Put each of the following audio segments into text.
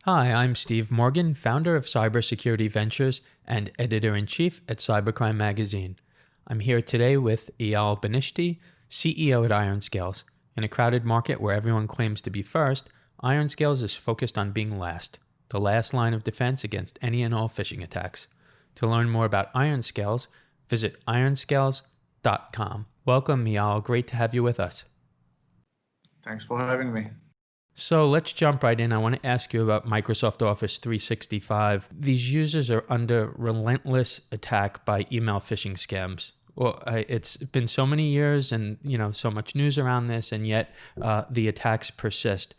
Hi, I'm Steve Morgan, founder of Cybersecurity Ventures and editor-in-chief at Cybercrime magazine. I'm here today with Eyal Benishti, CEO at IRONSCALES. In a crowded market where everyone claims to be first, IRONSCALES is focused on being last, the last line of defense against any and all phishing attacks. To learn more about IRONSCALES, visit ironscales.com. Welcome, Eyal. Great to have you with us. Thanks for having me. So let's jump right in. I want to ask you about Microsoft Office 365. These users are under relentless attack by email phishing scams. Well, it's been so many years and so much news around this, and yet the attacks persist.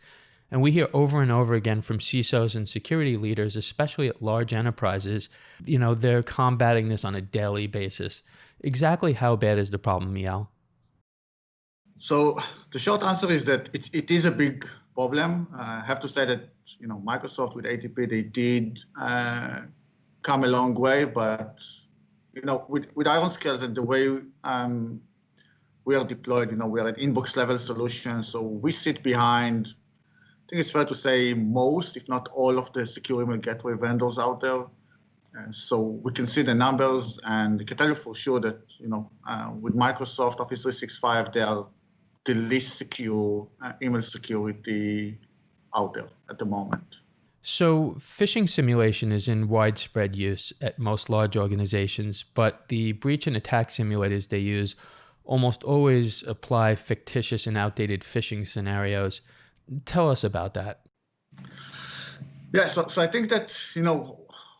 And we hear over and over again from CISOs and security leaders, especially at large enterprises, they're combating this on a daily basis. Exactly how bad is the problem, Eyal? So the short answer is that it is a big problem. I have to say that Microsoft with ATP, they did come a long way, but with IRONSCALES and the way we are deployed, we are an inbox level solution, so we sit behind, I think it's fair to say, most, if not all, of the secure email gateway vendors out there. So we can see the numbers, and I can tell you for sure that with Microsoft Office 365, they are the least secure email security out there at the moment. So phishing simulation is in widespread use at most large organizations, but the breach and attack simulators they use almost always apply fictitious and outdated phishing scenarios. Tell us about that. Yeah, so I think that,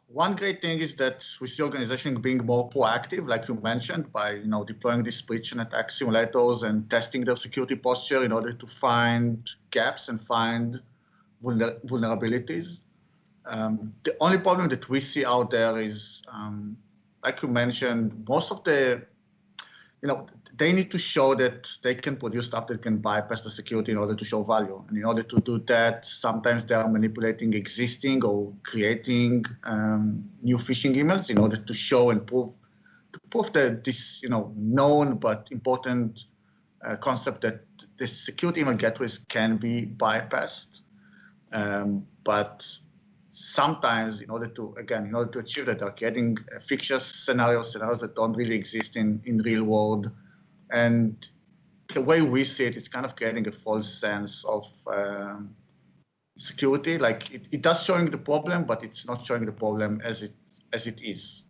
one great thing is that we see organizations being more proactive, like you mentioned, by deploying these breach and attack simulators and testing their security posture in order to find gaps and find vulnerabilities. The only problem that we see out there is, like you mentioned, most of they need to show that they can produce stuff that can bypass the security in order to show value. And in order to do that, sometimes they are manipulating existing or creating new phishing emails in order to show and prove that this known but important concept that the security email gateways can be bypassed. But sometimes in order to achieve that, they're getting fictitious scenarios that don't really exist in real world. And the way we see it, it's kind of creating a false sense of security. Like it does showing the problem, but it's not showing the problem as it is.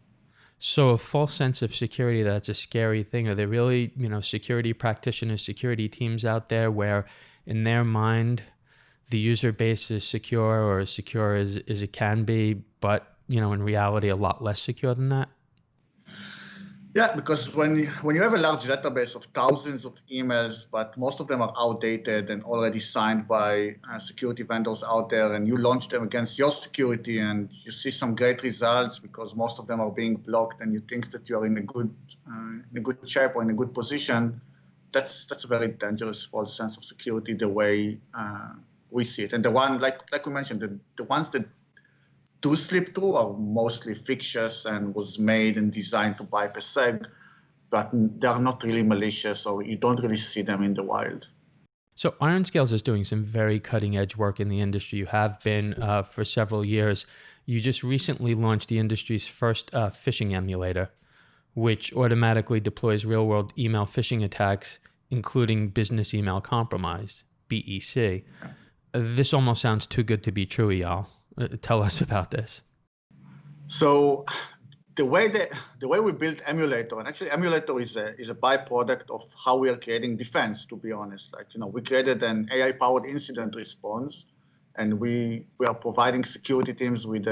So a false sense of security, that's a scary thing. Are there really, security practitioners, security teams out there where in their mind, the user base is secure or as secure as it can be, but, in reality, a lot less secure than that? Yeah, because when you have a large database of thousands of emails, but most of them are outdated and already signed by security vendors out there, and you launch them against your security and you see some great results because most of them are being blocked, and you think that you are in a good shape or in a good position, that's a very dangerous false sense of security the way we see it. And the one, like we mentioned, the ones that do slip through are mostly fictitious and was made and designed to bypass SEG, but they are not really malicious, or you don't really see them in the wild. So IRONSCALES is doing some very cutting edge work in the industry. You have been for several years. You just recently launched the industry's first phishing emulator, which automatically deploys real world email phishing attacks, including business email compromise, BEC. This almost sounds too good to be true, Eyal. Tell us about this. So the way we built Emulator, and actually Emulator is a byproduct of how we are creating defense, to be honest. We created an AI-powered incident response, and we are providing security teams with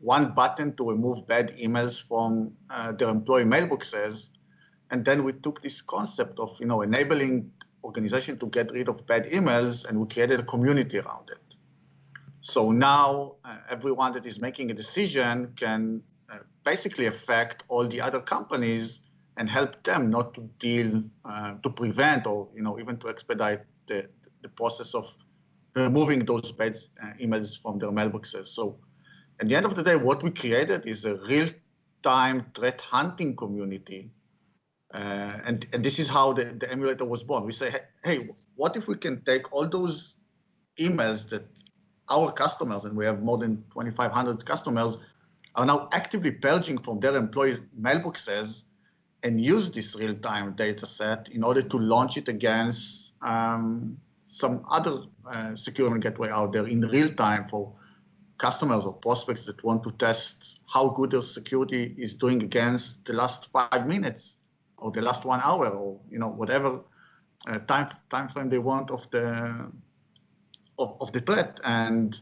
one button to remove bad emails from their employee mailboxes. And then we took this concept of enabling organization to get rid of bad emails, and we created a community around it. So now everyone that is making a decision can basically affect all the other companies and help them not to deal, to prevent, or even to expedite the process of removing those bad emails from their mailboxes. So at the end of the day, what we created is a real-time threat hunting community. And this is how the emulator was born. We say, hey, what if we can take all those emails that our customers, and we have more than 2,500 customers, are now actively purging from their employee mailboxes and use this real-time data set in order to launch it against some other security gateway out there in real time for customers or prospects that want to test how good their security is doing against the last 5 minutes or the last 1 hour, or whatever time frame they want of the threat. And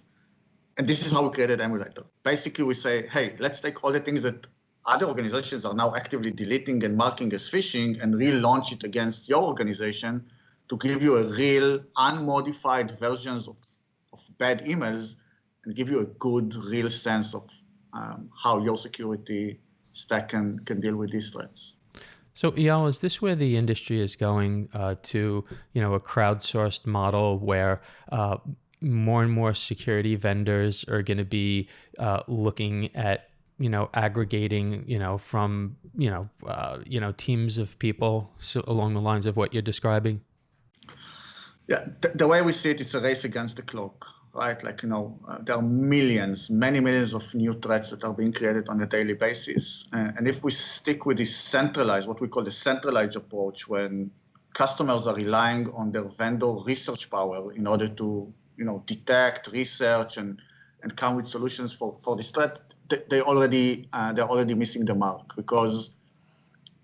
this is how we created Emulator. Basically, we say, hey, let's take all the things that other organizations are now actively deleting and marking as phishing and relaunch it against your organization to give you a real unmodified versions of bad emails and give you a good, real sense of how your security stack can deal with these threats. So, Eyal, is this where the industry is going to, a crowdsourced model where more and more security vendors are going to be looking at, aggregating, from, teams of people, so along the lines of what you're describing? Yeah, the way we see it, it's a race against the clock, right? Like, there are many millions of new threats that are being created on a daily basis. And if we stick with this centralized, what we call the centralized approach, when customers are relying on their vendor research power in order to, detect, research, and come with solutions for this threat, they're already missing the mark. Because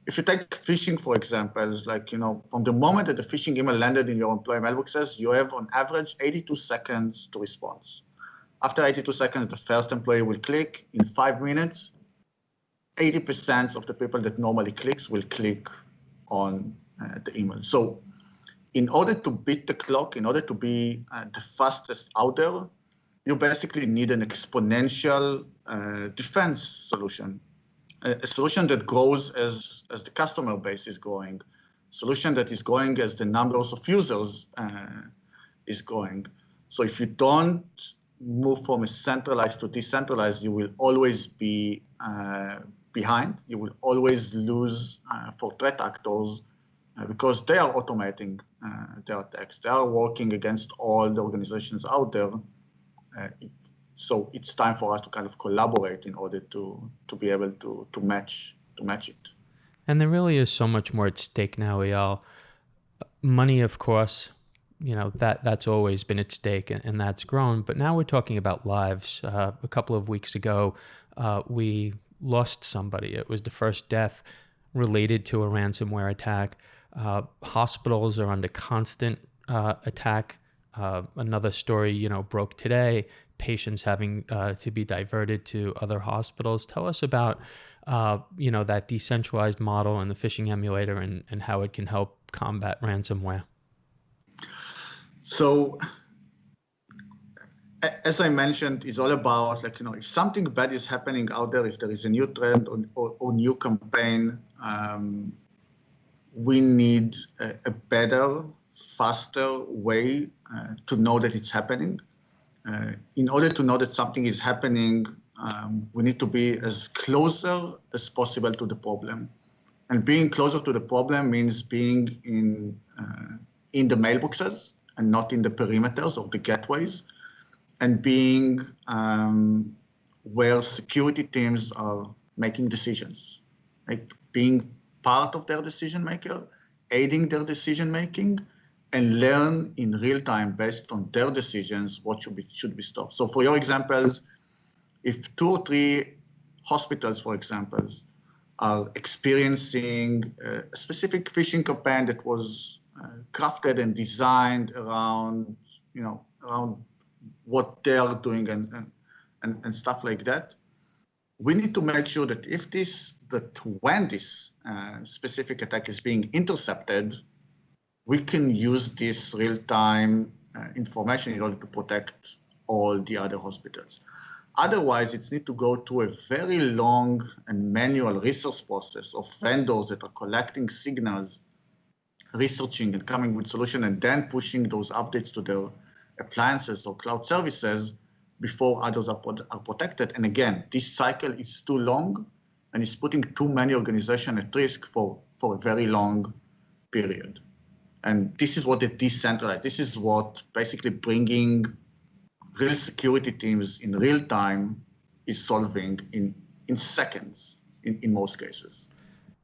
if you take phishing, for example, like, from the moment that the phishing email landed in your employee mailboxes, you have on average 82 seconds to respond. After 82 seconds, the first employee will click. In 5 minutes, 80% of the people that normally clicks will click on the email. So in order to beat the clock, in order to be the fastest out there, you basically need an exponential defense solution. A solution that grows as the customer base is growing, solution that is growing as the numbers of users is growing. So if you don't move from a centralized to decentralized, you will always be behind. You will always lose for threat actors because they are automating their attacks. They are working against all the organizations out there. So it's time for us to kind of collaborate in order to be able to match it. And there really is so much more at stake now, Eyal. Money, of course, that's always been at stake, and that's grown. But now we're talking about lives. A couple of weeks ago, we lost somebody. It was the first death related to a ransomware attack. Hospitals are under constant attack. Another story, broke today. Patients having to be diverted to other hospitals. Tell us about, that decentralized model and the phishing emulator and how it can help combat ransomware. So, as I mentioned, it's all about, if something bad is happening out there, if there is a new trend or new campaign, we need a better, faster way to know that it's happening. In order to know that something is happening, we need to be as closer as possible to the problem. And being closer to the problem means being in the mailboxes and not in the perimeters or the gateways, and being where security teams are making decisions, like being part of their decision maker, aiding their decision making, and learn in real time based on their decisions what should be stopped. So for your examples, if 2 or 3 hospitals, for example, are experiencing a specific phishing campaign that was crafted and designed around, around what they are doing and stuff like that, we need to make sure that when this specific attack is being intercepted, we can use this real-time information in order to protect all the other hospitals. Otherwise, it needs to go through a very long and manual research process of vendors that are collecting signals, researching and coming with solutions, and then pushing those updates to their appliances or cloud services before others are protected. And again, this cycle is too long and is putting too many organizations at risk for a very long period. And this is what the decentralized, this is what basically bringing real security teams in real time is solving in seconds in most cases.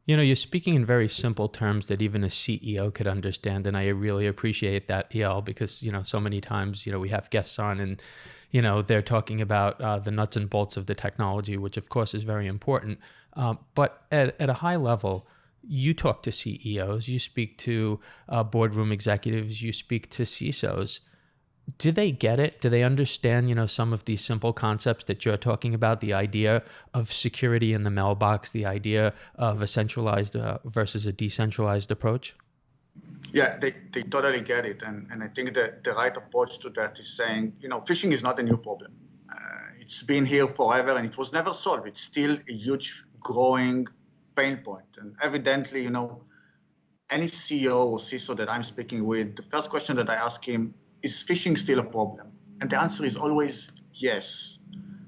You know, you're speaking in very simple terms that even a CEO could understand, and I really appreciate that, Eyal, because, you know, so many times, you know, we have guests on and, you know, they're talking about the nuts and bolts of the technology, which of course is very important. But at a high level, you talk to CEOs, you speak to boardroom executives, you speak to CISOs. Do they get it? Do they understand, you know, some of these simple concepts that you're talking about, the idea of security in the mailbox, the idea of a centralized versus a decentralized approach? Yeah, they totally get it. And I think that the right approach to that is saying, you know, phishing is not a new problem. It's been here forever and it was never solved. It's still a huge growing pain point. And evidently, you know, any CEO or CISO that I'm speaking with, the first question that I ask him, is phishing still a problem? And the answer is always yes.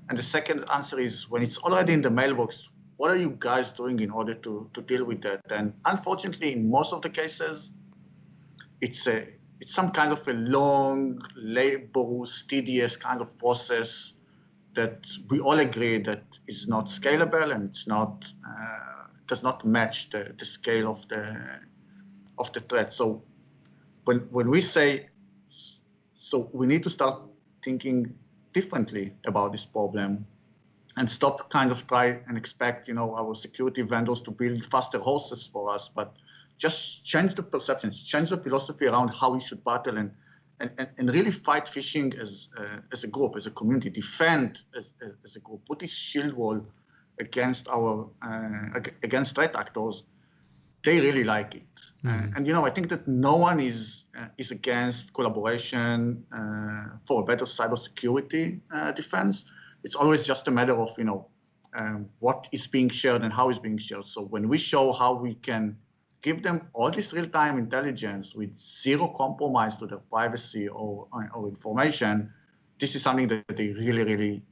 And the second answer is, when it's already in the mailbox, what are you guys doing in order to deal with that? And unfortunately, in most of the cases, it's some kind of a long, laborious, tedious kind of process that we all agree that is not scalable and it's not does not match the scale of the threat. So when we say, so we need to start thinking differently about this problem and stop kind of try and expect, you know, our security vendors to build faster horses for us, but just change the perceptions, change the philosophy around how we should battle and really fight phishing as a group, as a community, defend as a group, put this shield wall against against threat actors. They really like it. And, you know, I think that no one is against collaboration for a better cybersecurity defense. It's always just a matter of, you know, what is being shared and how it's being shared. So when we show how we can give them all this real-time intelligence with zero compromise to their privacy or information, this is something that they really, really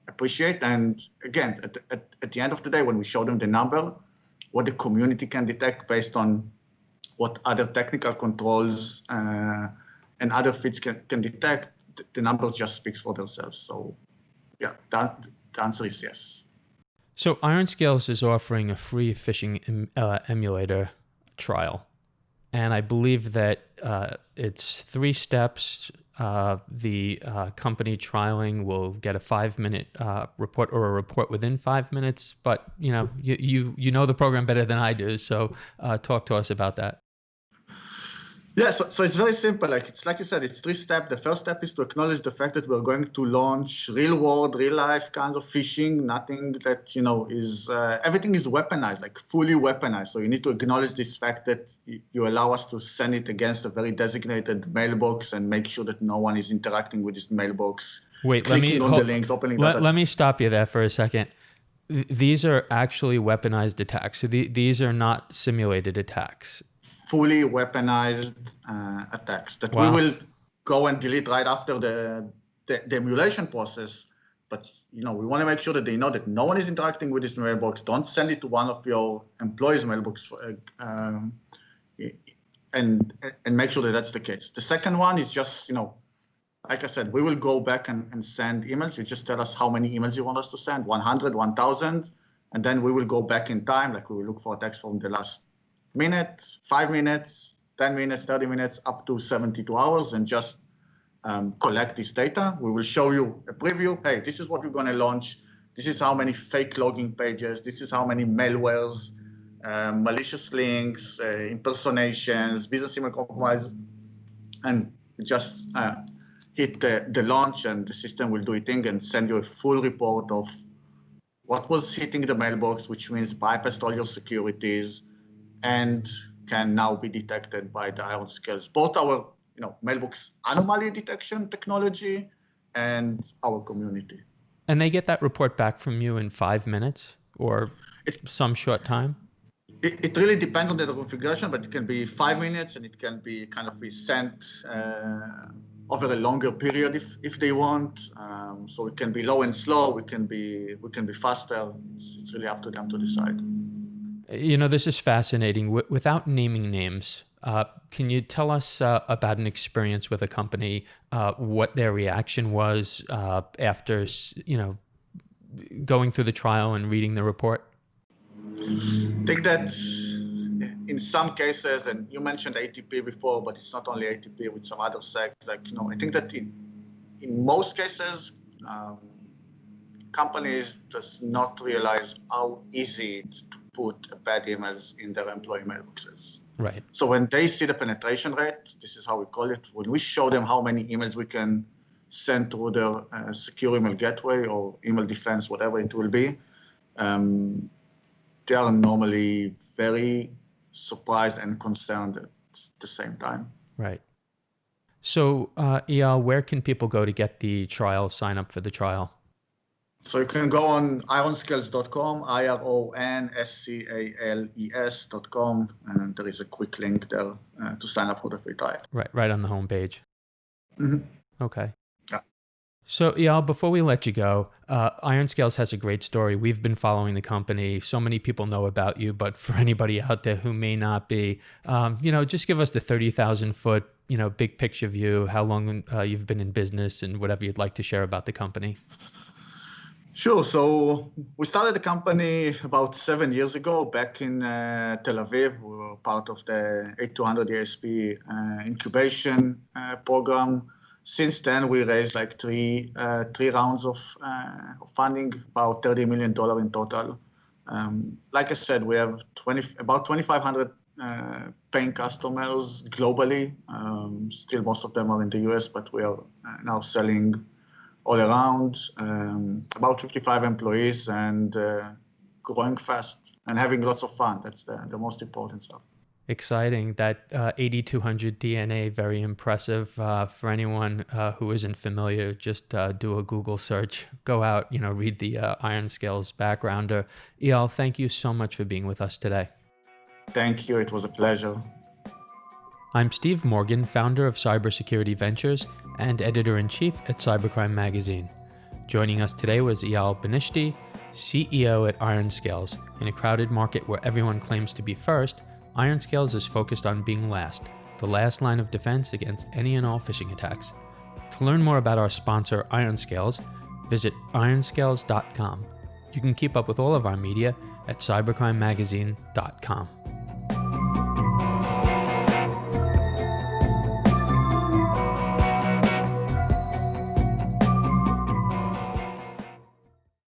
appreciate. And again, at the end of the day, when we show them the number, what the community can detect based on what other technical controls and other feeds can detect, the number just speaks for themselves. So yeah, the answer is yes. So IRONSCALES is offering a free phishing emulator trial. And I believe that it's 3 steps. The company trialing will get a 5-minute report or a report within 5 minutes. But you know, you know the program better than I do. So talk to us about that. Yeah, so it's very simple. It's like you said, it's 3 steps. The first step is to acknowledge the fact that we're going to launch real world, real life kinds of phishing. Nothing that, you know, is everything is weaponized, like fully weaponized. So you need to acknowledge this fact that you allow us to send it against a very designated mailbox and make sure that no one is interacting with this mailbox. Wait, let me stop you there for a second. These are actually weaponized attacks. So these are not simulated attacks. Fully weaponized attacks that we will go and delete right after the emulation process. But, you know, we want to make sure that they know that no one is interacting with this mailbox. Don't send it to one of your employees' mailbox and make sure that that's the case. The second one is just, you know, like I said, we will go back and send emails. You just tell us how many emails you want us to send, 100, 1,000, and then we will go back in time, like we will look for attacks from the last minute, 5 minutes, 10 minutes, 30 minutes, up to 72 hours, and just collect this data. We will show you a preview. Hey, this is what we're going to launch. This is how many fake login pages. This is how many malwares, malicious links, impersonations, business email compromise, and just hit the launch, and the system will do its thing and send you a full report of what was hitting the mailbox, which means bypassed all your securities, and can now be detected by the IRONSCALES, both our mailbox anomaly detection technology and our community. And they get that report back from you in 5 minutes or some short time? It really depends on the configuration, but it can be 5 minutes, and it can be be sent over a longer period if they want. So it can be low and slow. We can be faster. It's really up to them to decide. This is fascinating. Without naming names, can you tell us about an experience with a company, what their reaction was after, going through the trial and reading the report? I think that in some cases, and you mentioned ATP before, but it's not only ATP with some other sects, I think that in most cases, companies does not realize how easy it is to put bad emails in their employee mailboxes. Right. So when they see the penetration rate, this is how we call it, when we show them how many emails we can send through their secure email gateway or email defense, whatever it will be, they are normally very surprised and concerned at the same time. Right. So, Eyal, where can people go to get the trial, sign up for the trial? So you can go on IRONSCALES.com, IRONSCALES.com, and there is a quick link there to sign up for the free trial. Right on the homepage. Mm-hmm. Okay. Yeah. So, Eyal, before we let you go, IRONSCALES has a great story. We've been following the company. So many people know about you, but for anybody out there who may not be, just give us the 30,000-foot, big picture view, how long you've been in business and whatever you'd like to share about the company. Sure. So we started the company about 7 years ago back in Tel Aviv. We were part of the 8200 ESP incubation program. Since then, we raised like three rounds of funding, about $30 million in total. Like I said, we have about 2,500 paying customers globally. Still, most of them are in the US, but we are now selling all around, about 55 employees, and growing fast and having lots of fun. That's the most important stuff. Exciting. That 8200 DNA, very impressive. For anyone who isn't familiar, just do a Google search. Go out, read the IRONSCALES backgrounder. Eyal, thank you so much for being with us today. Thank you. It was a pleasure. I'm Steve Morgan, founder of Cybersecurity Ventures and editor-in-chief at Cybercrime magazine. Joining us today was Eyal Benishti, CEO at IRONSCALES. In a crowded market where everyone claims to be first, IRONSCALES is focused on being last, the last line of defense against any and all phishing attacks. To learn more about our sponsor, IRONSCALES, visit ironscales.com. You can keep up with all of our media at cybercrimemagazine.com.